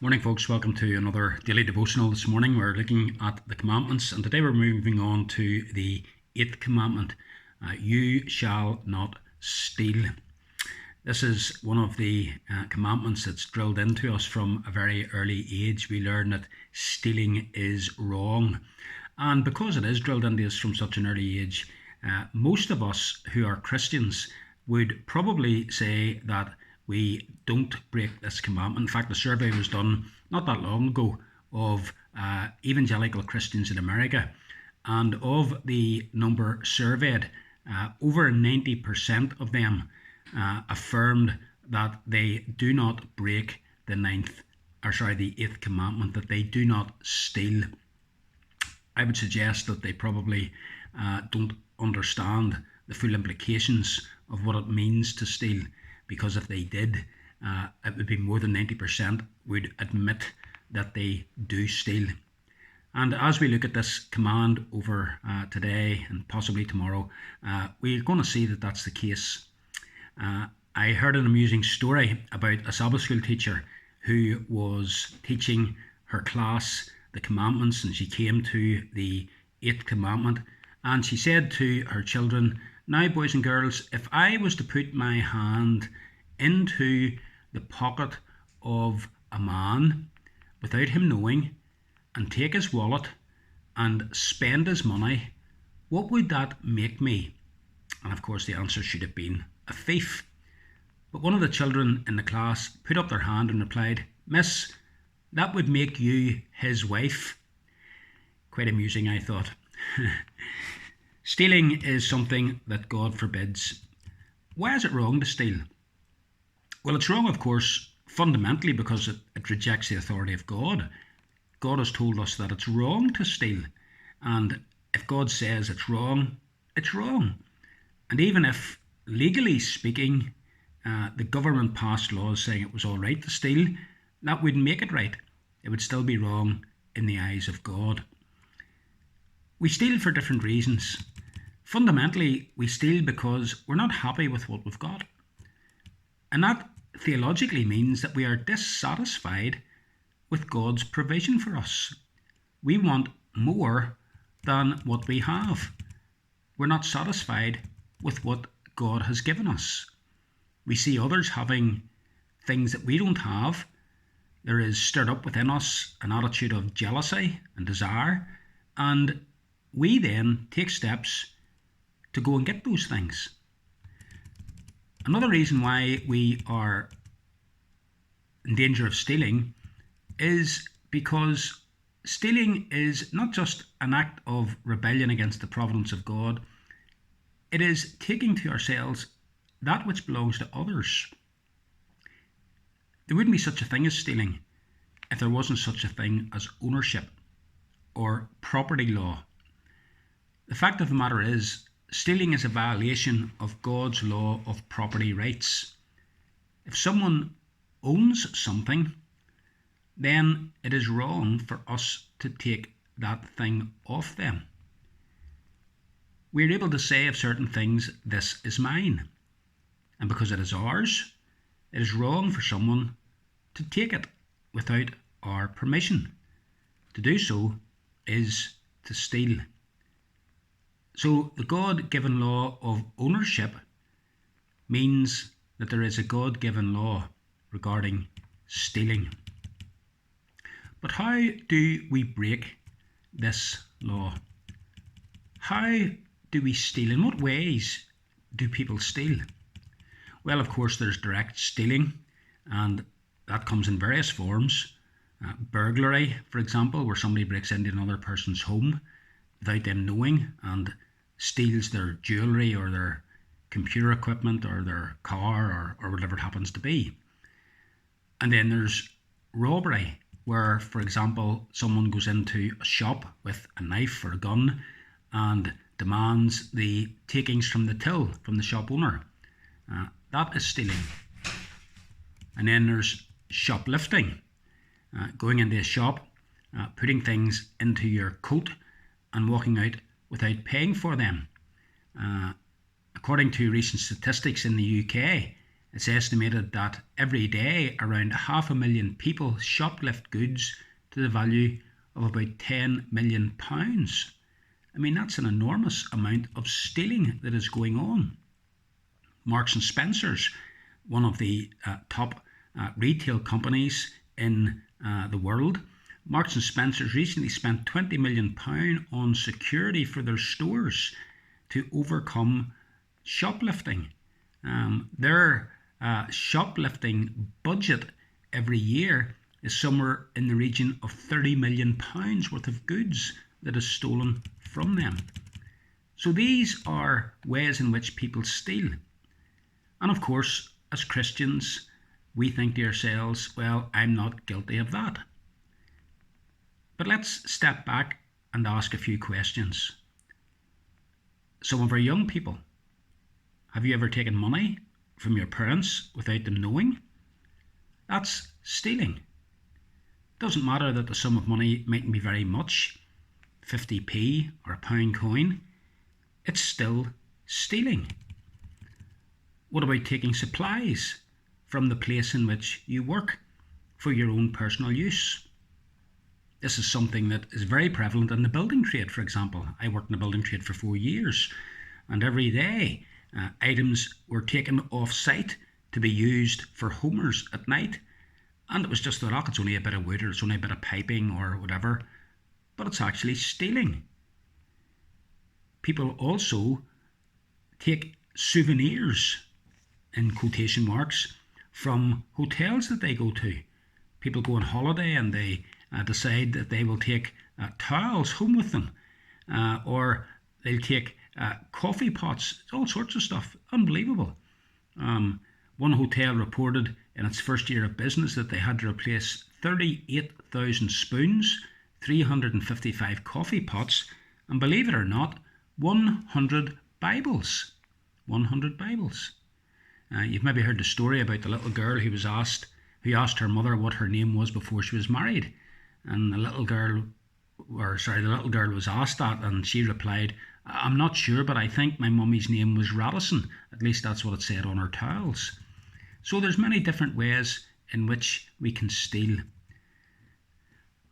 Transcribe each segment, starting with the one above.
Morning, folks. Welcome to another daily devotional. This morning we're looking at the commandments, and today we're moving on to the 8th commandment. You shall not steal. This is one of the commandments that's drilled into us from a very early age. We learn that stealing is wrong. And because it is drilled into us from such an early age, most of us who are Christians would probably say that we don't break this commandment. In fact, a survey was done not that long ago of evangelical Christians in America, and of the number surveyed, over 90% of them affirmed that they do not break the 8th commandment, that they do not steal. I would suggest that they probably don't understand the full implications of what it means to steal, because if they did, it would be more than 90% would admit that they do steal. And as we look at this command over today and possibly tomorrow, we're going to see that that's the case. I heard an amusing story about a Sabbath school teacher who was teaching her class the commandments, and she came to the 8th commandment, and she said to her children, "Now, boys and girls, if I was to put my hand into the pocket of a man without him knowing and take his wallet and spend his money, what would that make me?" And of course the answer should have been a thief. But one of the children in the class put up their hand and replied, "Miss, that would make you his wife." Quite amusing, I thought. Stealing is something that God forbids. Why is it wrong to steal? Well, it's wrong, of course, fundamentally because it rejects the authority of God. God has told us that it's wrong to steal. And if God says it's wrong, it's wrong. And even if, legally speaking, the government passed laws saying it was all right to steal, that wouldn't make it right. It would still be wrong in the eyes of God. We steal for different reasons. Fundamentally, we steal because we're not happy with what we've got. And that theologically means that we are dissatisfied with God's provision for us. We want more than what we have. We're not satisfied with what God has given us. We see others having things that we don't have. There is stirred up within us an attitude of jealousy and desire, and we then take steps to go and get those things. Another reason why we are in danger of stealing is because stealing is not just an act of rebellion against the providence of God, it is taking to ourselves that which belongs to others. There wouldn't be such a thing as stealing if there wasn't such a thing as ownership or property law. The fact of the matter is, stealing is a violation of God's law of property rights. If someone owns something, then it is wrong for us to take that thing off them. We're able to say of certain things, "This is mine." And because it is ours, it is wrong for someone to take it without our permission. To do so is to steal. So the God-given law of ownership means that there is a God-given law regarding stealing. But how do we break this law? How do we steal? In what ways do people steal? Well, of course, there's direct stealing, and that comes in various forms. Burglary, for example, where somebody breaks into another person's home without them knowing and steals their jewellery or their computer equipment or their car or whatever it happens to be. And then there's robbery, where, for example, someone goes into a shop with a knife or a gun and demands the takings from the till from the shop owner. That is stealing. And then there's shoplifting, going into a shop, putting things into your coat and walking out without paying for them. According to recent statistics in the UK, It's estimated that every day around 500,000 people shoplift goods to the value of about £10 million. I mean, that's an enormous amount of stealing that is going on. Marks and Spencer's, one of the top retail companies in the world, Marks and Spencer's recently spent £20 million on security for their stores to overcome shoplifting. Their shoplifting budget every year is somewhere in the region of £30 million worth of goods that is stolen from them. So these are ways in which people steal. And of course, as Christians, we think to ourselves, well, I'm not guilty of that. But let's step back and ask a few questions. Some of our young people, have you ever taken money from your parents without them knowing? That's stealing. Doesn't matter that the sum of money mightn't be very much, 50p or a pound coin, it's still stealing. What about taking supplies from the place in which you work for your own personal use? This is something that is very prevalent in the building trade, for example. I worked in the building trade for 4 years, and every day items were taken off-site to be used for homers at night, and it was just thought, it's only a bit of wood or it's only a bit of piping or whatever, but it's actually stealing. People also take souvenirs, in quotation marks, from hotels that they go to. People go on holiday and they decide that they will take towels home with them, or they'll take coffee pots, all sorts of stuff. Unbelievable. One hotel reported in its first year of business that they had to replace 38,000 spoons, 355 coffee pots, and believe it or not, 100 Bibles. 100 Bibles. You've maybe heard the story about the little girl who asked her mother what her name was before she was married. And the little girl was asked that, and she replied, I'm not sure, but I think my mummy's name was Radisson. At least that's what it said on her towels. So there's many different ways in which we can steal.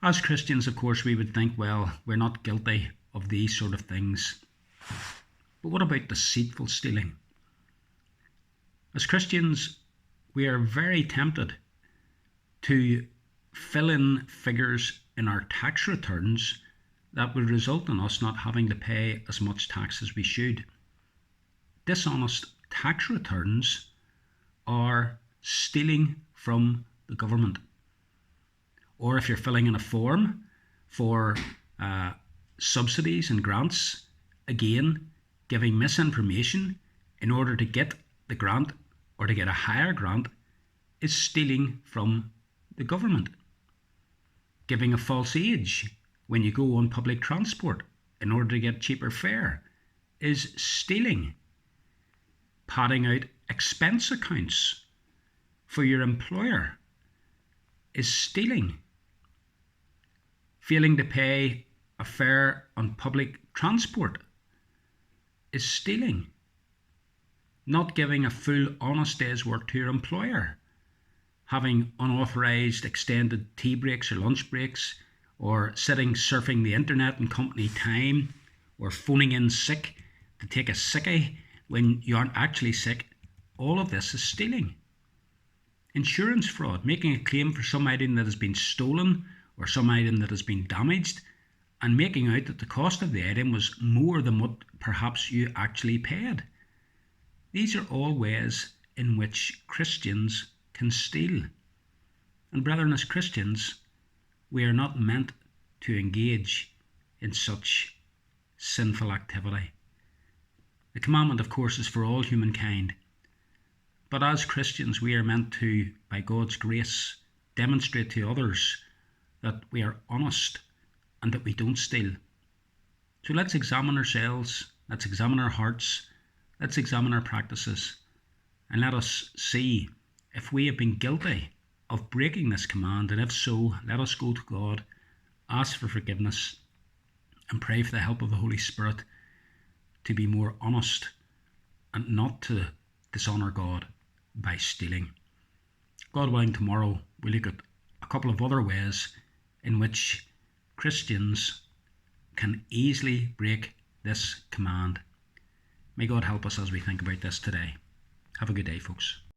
As Christians, of course, we would think, well, we're not guilty of these sort of things. But what about deceitful stealing? As Christians, we are very tempted to fill in figures in our tax returns that would result in us not having to pay as much tax as we should. Dishonest tax returns are stealing from the government. Or if you're filling in a form for subsidies and grants, again, giving misinformation in order to get the grant or to get a higher grant is stealing from the government. Giving a false age when you go on public transport in order to get cheaper fare is stealing. Padding out expense accounts for your employer is stealing. Failing to pay a fare on public transport is stealing. Not giving a full honest day's work to your employer, having unauthorised extended tea breaks or lunch breaks, or sitting surfing the internet in company time, or phoning in sick to take a sickie when you aren't actually sick, all of this is stealing. Insurance fraud, making a claim for some item that has been stolen or some item that has been damaged, and making out that the cost of the item was more than what perhaps you actually paid. These are all ways in which Christians can steal. And brethren, as Christians, we are not meant to engage in such sinful activity. The commandment, of course, is for all humankind. But as Christians, we are meant to, by God's grace, demonstrate to others that we are honest and that we don't steal. So let's examine ourselves, let's examine our hearts, let's examine our practices, and let us see if we have been guilty of breaking this command, and if so, let us go to God, ask for forgiveness, and pray for the help of the Holy Spirit to be more honest and not to dishonour God. by stealing. God willing, tomorrow we look at a couple of other ways in which Christians can easily break this command. May God help us as we think about this today. Have a good day, folks.